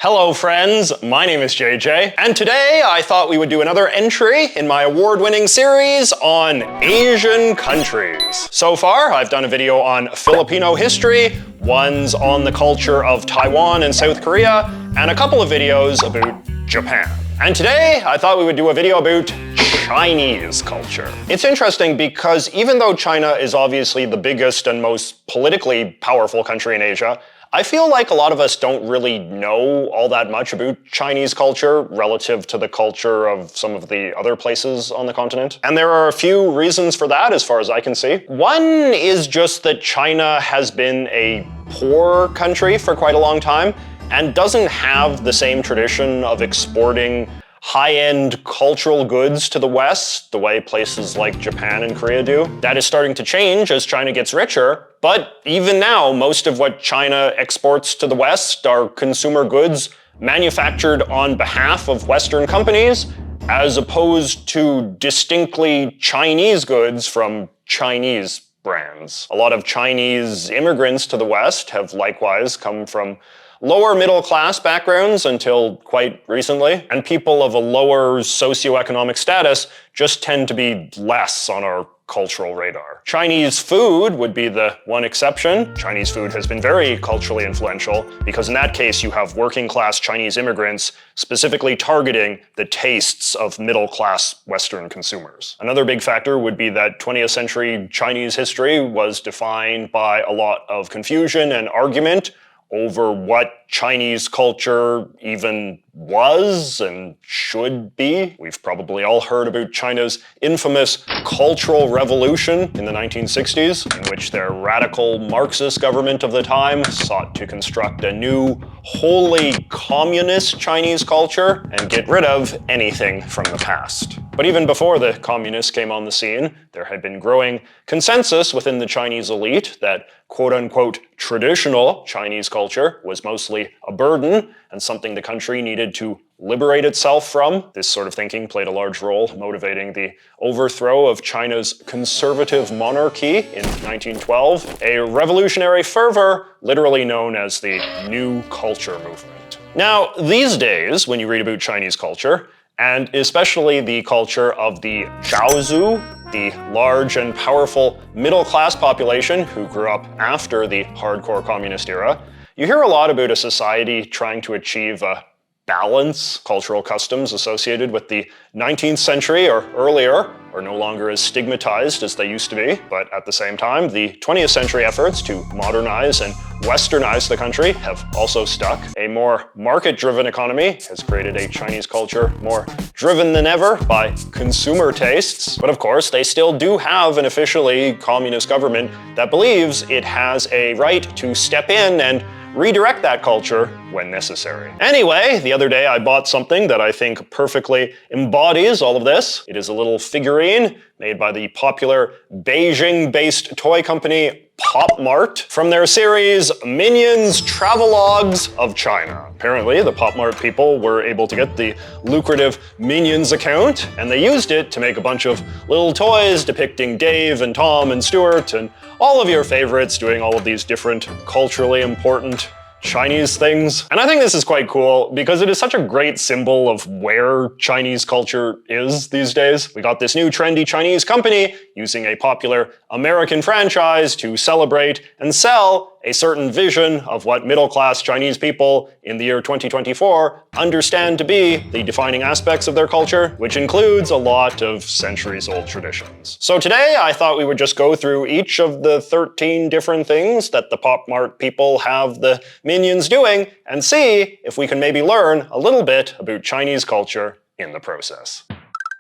Hello friends, my name is JJ, and today I thought we would do another entry in my award-winning series on Asian countries. So far, I've done a video on Filipino history, ones on the culture of Taiwan and South Korea, and a couple of videos about Japan. And today, I thought we would do a video about Chinese culture. It's interesting because even though China is obviously the biggest and most politically powerful country in Asia, I feel like a lot of us don't really know all that much about Chinese culture relative to the culture of some of the other places on the continent. And there are a few reasons for that as far as I can see. One is just that China has been a poor country for quite a long time and doesn't have the same tradition of exporting high-end cultural goods to the West, the way places like Japan and Korea do. That is starting to change as China gets richer, but even now, most of what China exports to the West are consumer goods manufactured on behalf of Western companies, as opposed to distinctly Chinese goods from Chinese brands. A lot of Chinese immigrants to the West have likewise come from lower middle class backgrounds until quite recently, and people of a lower socioeconomic status just tend to be less on our cultural radar. Chinese food would be the one exception. Chinese food has been very culturally influential because in that case you have working class Chinese immigrants specifically targeting the tastes of middle class Western consumers. Another big factor would be that 20th century Chinese history was defined by a lot of confusion and argument over what Chinese culture even was and should be. We've probably all heard about China's infamous Cultural Revolution in the 1960s, in which their radical Marxist government of the time sought to construct a new, wholly communist Chinese culture and get rid of anything from the past. But even before the communists came on the scene, there had been growing consensus within the Chinese elite that quote-unquote traditional Chinese culture was mostly a burden and something the country needed to liberate itself from. This sort of thinking played a large role motivating the overthrow of China's conservative monarchy in 1912, a revolutionary fervor literally known as the New Culture movement. Now, these days, when you read about Chinese culture, and especially the culture of the Zhaozu, the large and powerful middle-class population who grew up after the hardcore communist era, you hear a lot about a society trying to achieve a balance. Cultural customs associated with the 19th century or earlier are no longer as stigmatized as they used to be, but at the same time, the 20th century efforts to modernize and westernize the country have also stuck. A more market-driven economy has created a Chinese culture more driven than ever by consumer tastes, but of course, they still do have an officially communist government that believes it has a right to step in and redirect that culture when necessary. Anyway, the other day I bought something that I think perfectly embodies all of this. It is a little figurine made by the popular Beijing-based toy company Pop Mart from their series Minions Travelogues of China. Apparently, the Pop Mart people were able to get the lucrative Minions account, and they used it to make a bunch of little toys depicting Dave and Tom and Stuart and all of your favorites doing all of these different culturally important Chinese things. And I think this is quite cool because it is such a great symbol of where Chinese culture is these days. We got this new trendy Chinese company using a popular American franchise to celebrate and sell a certain vision of what middle-class Chinese people in the year 2024 understand to be the defining aspects of their culture, which includes a lot of centuries-old traditions. So today, I thought we would just go through each of the 13 different things that the Pop Mart people have the Minions doing and see if we can maybe learn a little bit about Chinese culture in the process.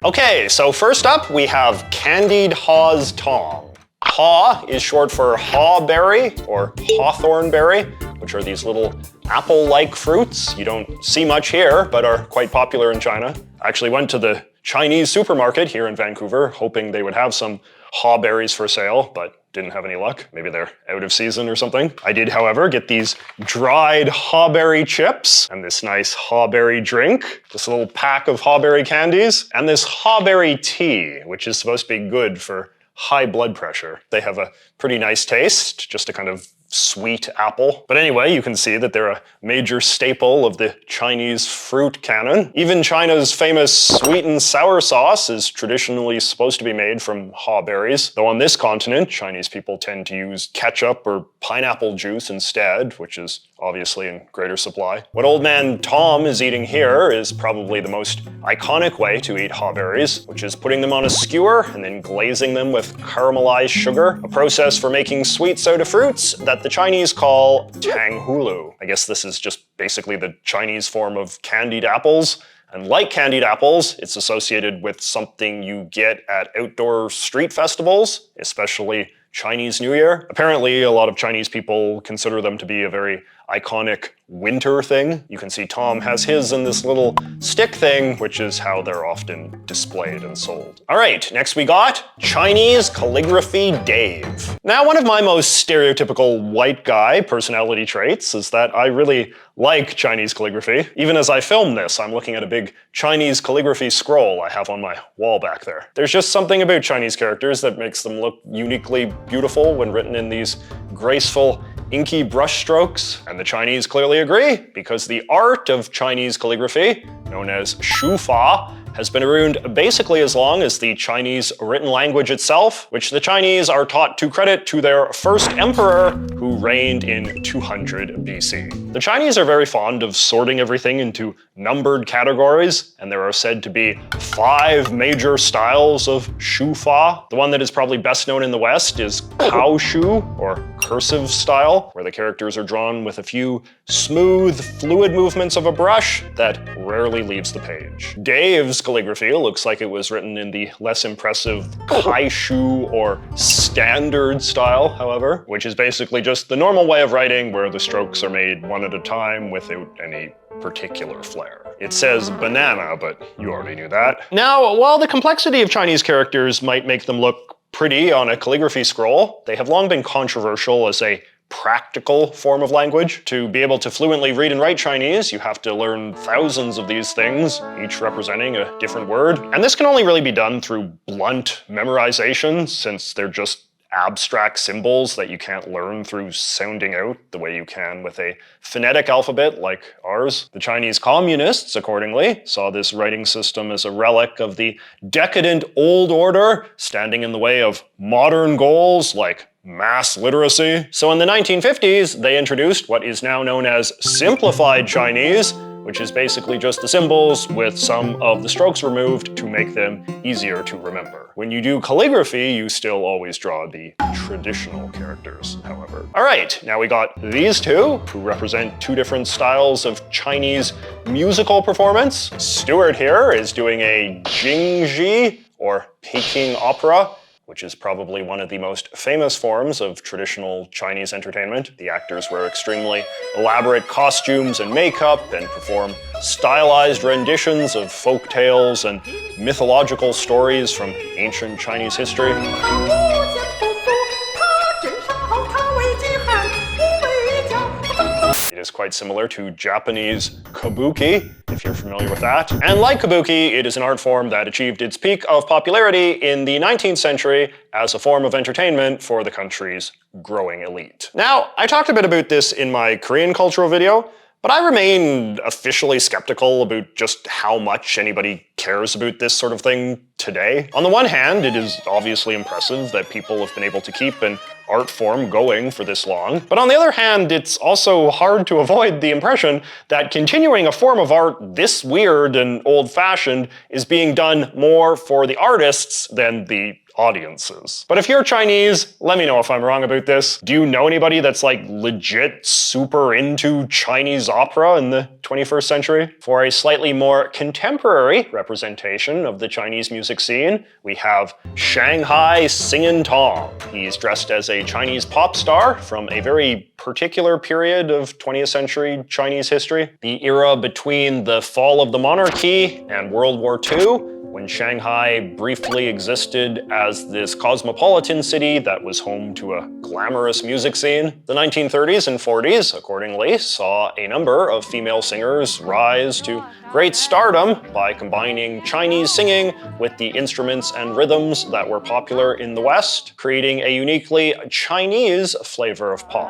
Okay, so first up, we have candied Haw's Tong. Haw is short for hawberry or hawthorn berry, which are these little apple-like fruits. You don't see much here, but are quite popular in China. I actually went to the Chinese supermarket here in Vancouver, hoping they would have some hawberries for sale, but didn't have any luck. Maybe they're out of season or something. I did, however, get these dried hawberry chips and this nice hawberry drink, this little pack of hawberry candies, and this hawberry tea, which is supposed to be good for high blood pressure. They have a pretty nice taste, just a kind of sweet apple. But anyway, you can see that they're a major staple of the Chinese fruit canon. Even China's famous sweet and sour sauce is traditionally supposed to be made from haw berries, though on this continent, Chinese people tend to use ketchup or pineapple juice instead, which is obviously in greater supply. What Old Man Tom is eating here is probably the most iconic way to eat haw berries, which is putting them on a skewer and then glazing them with caramelized sugar, a process for making sweet soda fruits that the Chinese call tanghulu. I guess this is just basically the Chinese form of candied apples. And like candied apples, it's associated with something you get at outdoor street festivals, especially Chinese New Year. Apparently, a lot of Chinese people consider them to be a very iconic winter thing. You can see Tom has his in this little stick thing, which is how they're often displayed and sold. All right, next we got Chinese Calligraphy Dave. Now, one of my most stereotypical white guy personality traits is that I really like Chinese calligraphy. Even as I film this, I'm looking at a big Chinese calligraphy scroll I have on my wall back there. There's just something about Chinese characters that makes them look uniquely beautiful when written in these graceful, inky brush strokes, and the Chinese clearly agree, because the art of Chinese calligraphy, known as shufa, has been around basically as long as the Chinese written language itself, which the Chinese are taught to credit to their first emperor, who reigned in 200 BC. The Chinese are very fond of sorting everything into numbered categories, and there are said to be 5 major styles of shufa. The one that is probably best known in the West is kaoshu, or cursive style, where the characters are drawn with a few smooth, fluid movements of a brush that rarely leaves the page. Dave's calligraphy looks like it was written in the less impressive kaishu, or standard style, however, which is basically just the normal way of writing where the strokes are made one at a time without any particular flair. It says banana, but you already knew that. Now, while the complexity of Chinese characters might make them look pretty on a calligraphy scroll, they have long been controversial as a practical form of language. To be able to fluently read and write Chinese, you have to learn thousands of these things, each representing a different word. And this can only really be done through blunt memorization, since they're just abstract symbols that you can't learn through sounding out the way you can with a phonetic alphabet like ours. The Chinese communists, accordingly, saw this writing system as a relic of the decadent old order, standing in the way of modern goals like mass literacy. So in the 1950s, they introduced what is now known as simplified Chinese, which is basically just the symbols with some of the strokes removed to make them easier to remember. When you do calligraphy, you still always draw the traditional characters, however. All right, now we got these two, who represent 2 different styles of Chinese musical performance. Stuart here is doing a jingji, or Peking opera, which is probably one of the most famous forms of traditional Chinese entertainment. The actors wear extremely elaborate costumes and makeup and perform stylized renditions of folk tales and mythological stories from ancient Chinese history. It is quite similar to Japanese kabuki, if you're familiar with that. And like kabuki, it is an art form that achieved its peak of popularity in the 19th century as a form of entertainment for the country's growing elite. Now, I talked a bit about this in my Korean cultural video, but I remain officially skeptical about just how much anybody cares about this sort of thing today. On the one hand, it is obviously impressive that people have been able to keep an art form going for this long. But on the other hand, it's also hard to avoid the impression that continuing a form of art this weird and old-fashioned is being done more for the artists than the audiences. But if you're Chinese, let me know if I'm wrong about this. Do you know anybody that's like legit super into Chinese opera in the 21st century? For a slightly more contemporary representation of the Chinese music scene, we have Shanghai Singin' Tom. He's dressed as a Chinese pop star from a very particular period of 20th century Chinese history, the era between the fall of the monarchy and World War II, when Shanghai briefly existed as this cosmopolitan city that was home to a glamorous music scene. The 1930s and 40s, accordingly, saw a number of female singers rise to great stardom by combining Chinese singing with the instruments and rhythms that were popular in the West, creating a uniquely Chinese flavor of pop.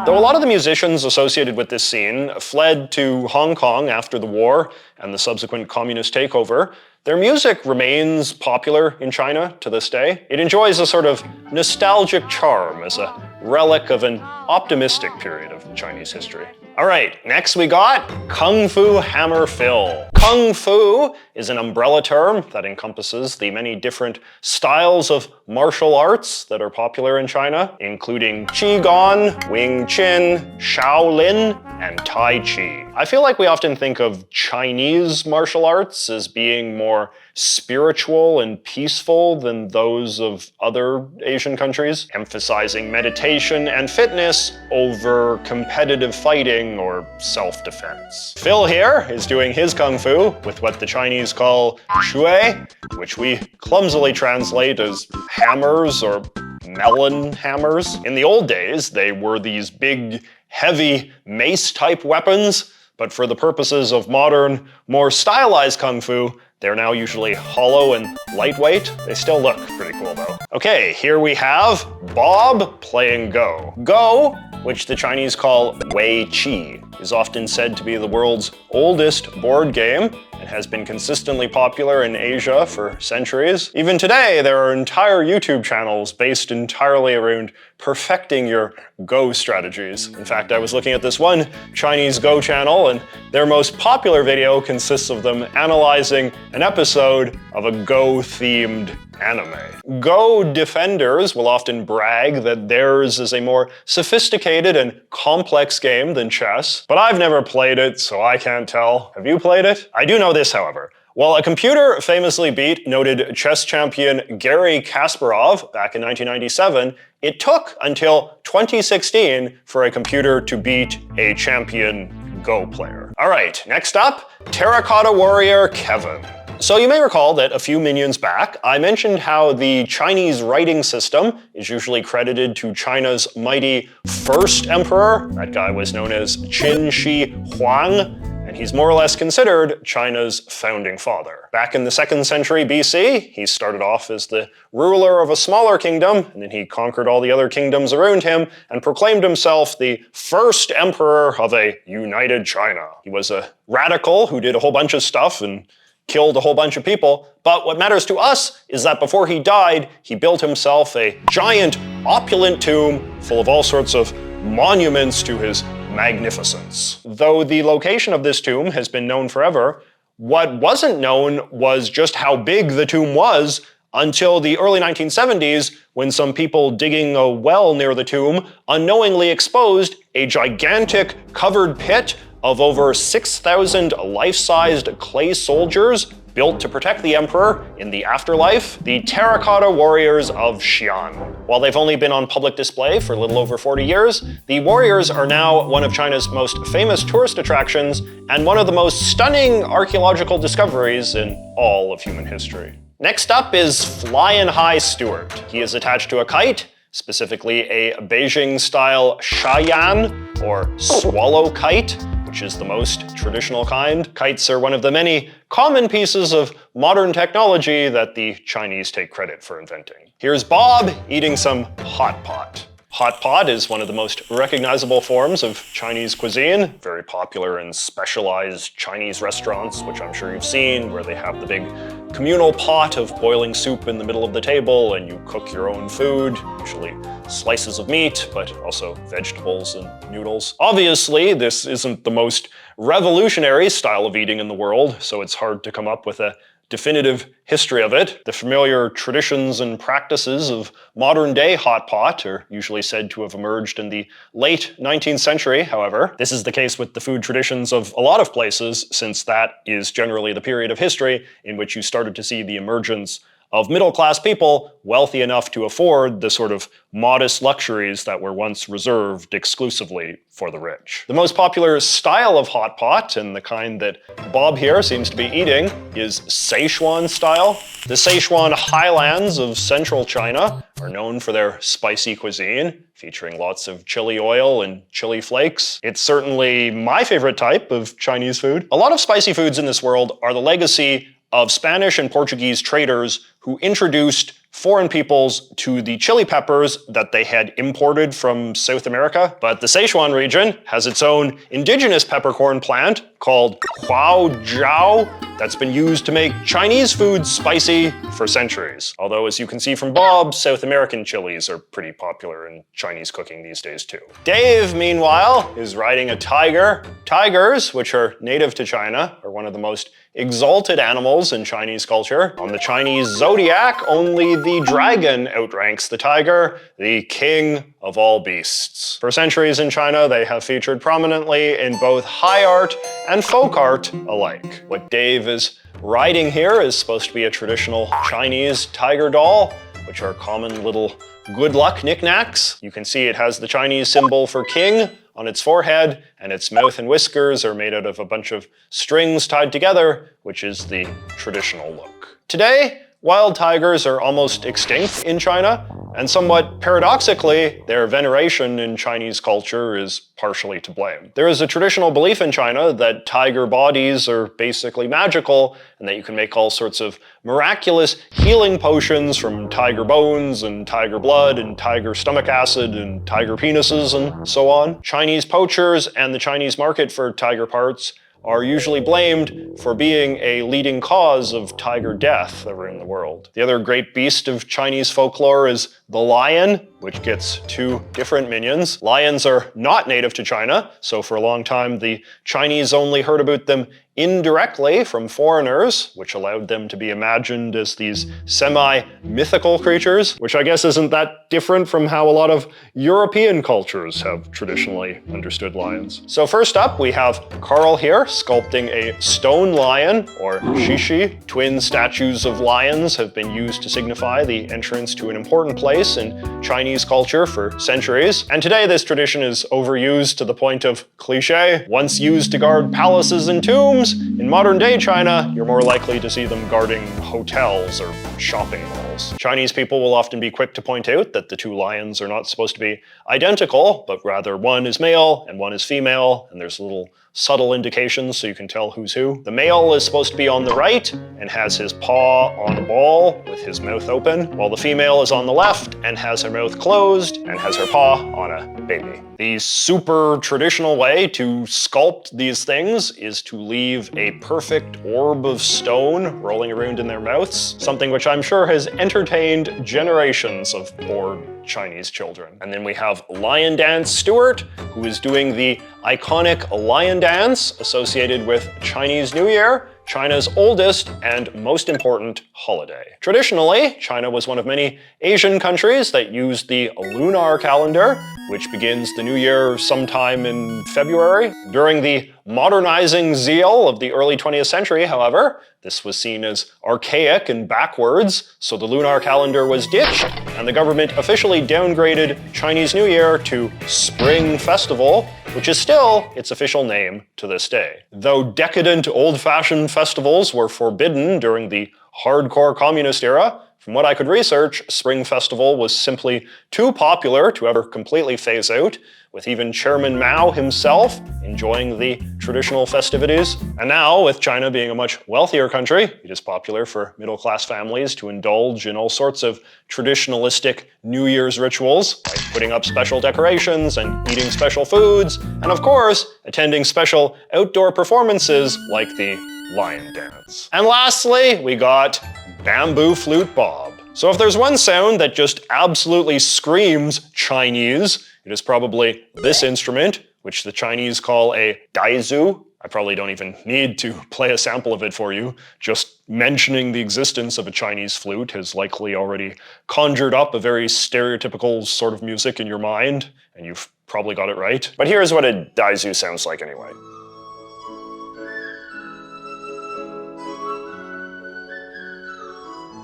Though a lot of the musicians associated with this scene fled to Hong Kong after the war and the subsequent communist takeover, their music remains popular in China to this day. It enjoys a sort of nostalgic charm as a relic of an optimistic period of Chinese history. All right, next we got Kung Fu Hammer Fill. Kung Fu is an umbrella term that encompasses the many different styles of martial arts that are popular in China, including Qigong, Wing Chun, Shaolin, and Tai Chi. I feel like we often think of Chinese martial arts as being more spiritual and peaceful than those of other Asian countries, emphasizing meditation and fitness over competitive fighting or self-defense. Phil here is doing his kung fu with what the Chinese call shui, which we clumsily translate as hammers or melon hammers. In the old days, they were these big, heavy mace-type weapons, but for the purposes of modern, more stylized kung fu, they're now usually hollow and lightweight. They still look pretty cool though. Okay, here we have Bob playing Go. Go, which the Chinese call Wei Qi, is often said to be the world's oldest board game and has been consistently popular in Asia for centuries. Even today, there are entire YouTube channels based entirely around perfecting your Go strategies. In fact, I was looking at this one Chinese Go channel, and their most popular video consists of them analyzing an episode of a Go-themed anime. Go defenders will often brag that theirs is a more sophisticated and complex game than chess, but I've never played it, so I can't tell. Have you played it? I do know this, however. While a computer famously beat noted chess champion Garry Kasparov back in 1997, it took until 2016 for a computer to beat a champion Go player. All right, next up, Terracotta Warrior Kevin. So you may recall that a few minions back, I mentioned how the Chinese writing system is usually credited to China's mighty first emperor. That guy was known as Qin Shi Huang, and he's more or less considered China's founding father. Back in the 2nd century BC, he started off as the ruler of a smaller kingdom, and then he conquered all the other kingdoms around him and proclaimed himself the first emperor of a united China. He was a radical who did a whole bunch of stuff and killed a whole bunch of people, but what matters to us is that before he died, he built himself a giant, opulent tomb full of all sorts of monuments to his magnificence. Though the location of this tomb has been known forever, what wasn't known was just how big the tomb was until the early 1970s, when some people digging a well near the tomb unknowingly exposed a gigantic covered pit of over 6,000 life-sized clay soldiers built to protect the emperor in the afterlife, the Terracotta Warriors of Xi'an. While they've only been on public display for a little over 40 years, the warriors are now one of China's most famous tourist attractions and one of the most stunning archaeological discoveries in all of human history. Next up is Flying High Stewart. He is attached to a kite, specifically a Beijing-style shayan, or swallow kite, which is the most traditional kind. Kites are one of the many common pieces of modern technology that the Chinese take credit for inventing. Here's Bob eating some hot pot. Hot pot is one of the most recognizable forms of Chinese cuisine, very popular in specialized Chinese restaurants, which I'm sure you've seen, where they have the big communal pot of boiling soup in the middle of the table and you cook your own food, usually slices of meat, but also vegetables and noodles. Obviously, this isn't the most revolutionary style of eating in the world, so it's hard to come up with a definitive history of it. The familiar traditions and practices of modern-day hot pot are usually said to have emerged in the late 19th century, however. This is the case with the food traditions of a lot of places, since that is generally the period of history in which you started to see the emergence of middle-class people wealthy enough to afford the sort of modest luxuries that were once reserved exclusively for the rich. The most popular style of hot pot, and the kind that Bob here seems to be eating, is Sichuan style. The Sichuan highlands of central China are known for their spicy cuisine, featuring lots of chili oil and chili flakes. It's certainly my favorite type of Chinese food. A lot of spicy foods in this world are the legacy of Spanish and Portuguese traders who introduced foreign peoples to the chili peppers that they had imported from South America. But the Sichuan region has its own indigenous peppercorn plant called huaojiao that's been used to make Chinese food spicy for centuries. Although, as you can see from Bob, South American chilies are pretty popular in Chinese cooking these days too. Dave, meanwhile, is riding a tiger. Tigers, which are native to China, are one of the most exalted animals in Chinese culture. On the Chinese zodiac, only the dragon outranks the tiger, the king of all beasts. For centuries in China, they have featured prominently in both high art and folk art alike. What Dave is riding here is supposed to be a traditional Chinese tiger doll, which are common little good luck knickknacks. You can see it has the Chinese symbol for king on its forehead, and its mouth and whiskers are made out of a bunch of strings tied together, which is the traditional look. Today, wild tigers are almost extinct in China, and somewhat paradoxically, their veneration in Chinese culture is partially to blame. There is a traditional belief in China that tiger bodies are basically magical, and that you can make all sorts of miraculous healing potions from tiger bones and tiger blood and tiger stomach acid and tiger penises and so on. Chinese poachers and the Chinese market for tiger parts are usually blamed for being a leading cause of tiger death around the world. The other great beast of Chinese folklore is the lion, which gets two different minions. Lions are not native to China, so for a long time the Chinese only heard about them indirectly from foreigners, which allowed them to be imagined as these semi-mythical creatures, which I guess isn't that different from how a lot of European cultures have traditionally understood lions. So first up, we have Carl here sculpting a stone lion, or shishi. Twin statues of lions have been used to signify the entrance to an important place in Chinese culture for centuries, and today this tradition is overused to the point of cliche. Once used to guard palaces and tombs, in modern-day China, you're more likely to see them guarding hotels or shopping malls. Chinese people will often be quick to point out that the two lions are not supposed to be identical, but rather one is male and one is female, and there's little subtle indications so you can tell who's who. The male is supposed to be on the right and has his paw on a ball with his mouth open, while the female is on the left and has her mouth closed and has her paw on a baby. The super traditional way to sculpt these things is to leave a perfect orb of stone rolling around in their mouths, something which I'm sure has entertained generations of bored Chinese children. And then we have Lion Dance Stewart, who is doing the iconic lion dance associated with Chinese New Year, China's oldest and most important holiday. Traditionally, China was one of many Asian countries that used the lunar calendar, which begins the new year sometime in February. During the modernizing zeal of the early 20th century, however, this was seen as archaic and backwards, so the lunar calendar was ditched, and the government officially downgraded Chinese New Year to Spring Festival, which is still its official name to this day. Though decadent, old-fashioned festivals were forbidden during the hardcore communist era, from what I could research, Spring Festival was simply too popular to ever completely phase out, with even Chairman Mao himself enjoying the traditional festivities. And now, with China being a much wealthier country, it is popular for middle-class families to indulge in all sorts of traditionalistic New Year's rituals, like putting up special decorations and eating special foods, and of course, attending special outdoor performances like the lion dance. And lastly, we got Bamboo Flute Bob. So if there's one sound that just absolutely screams Chinese, it is probably this instrument, which the Chinese call a daizu. I probably don't even need to play a sample of it for you. Just mentioning the existence of a Chinese flute has likely already conjured up a very stereotypical sort of music in your mind, and you've probably got it right. But here's what a daizu sounds like anyway.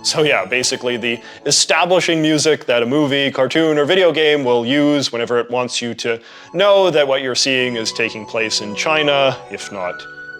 So yeah, basically the establishing music that a movie, cartoon, or video game will use whenever it wants you to know that what you're seeing is taking place in China, if not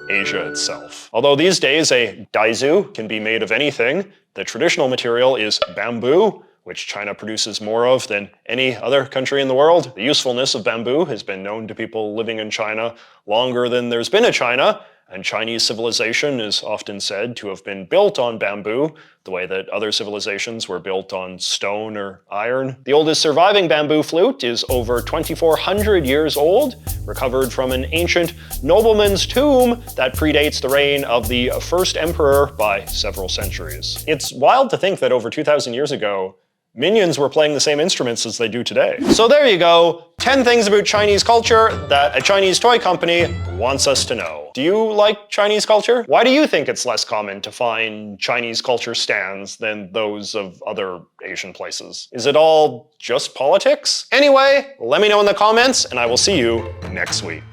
Asia itself. Although these days a daizu can be made of anything, the traditional material is bamboo, which China produces more of than any other country in the world. The usefulness of bamboo has been known to people living in China longer than there's been a China, and Chinese civilization is often said to have been built on bamboo, the way that other civilizations were built on stone or iron. The oldest surviving bamboo flute is over 2,400 years old, recovered from an ancient nobleman's tomb that predates the reign of the first emperor by several centuries. It's wild to think that over 2,000 years ago, minions were playing the same instruments as they do today. So there you go, 10 things about Chinese culture that a Chinese toy company wants us to know. Do you like Chinese culture? Why do you think it's less common to find Chinese culture stands than those of other Asian places? Is it all just politics? Anyway, let me know in the comments, and I will see you next week.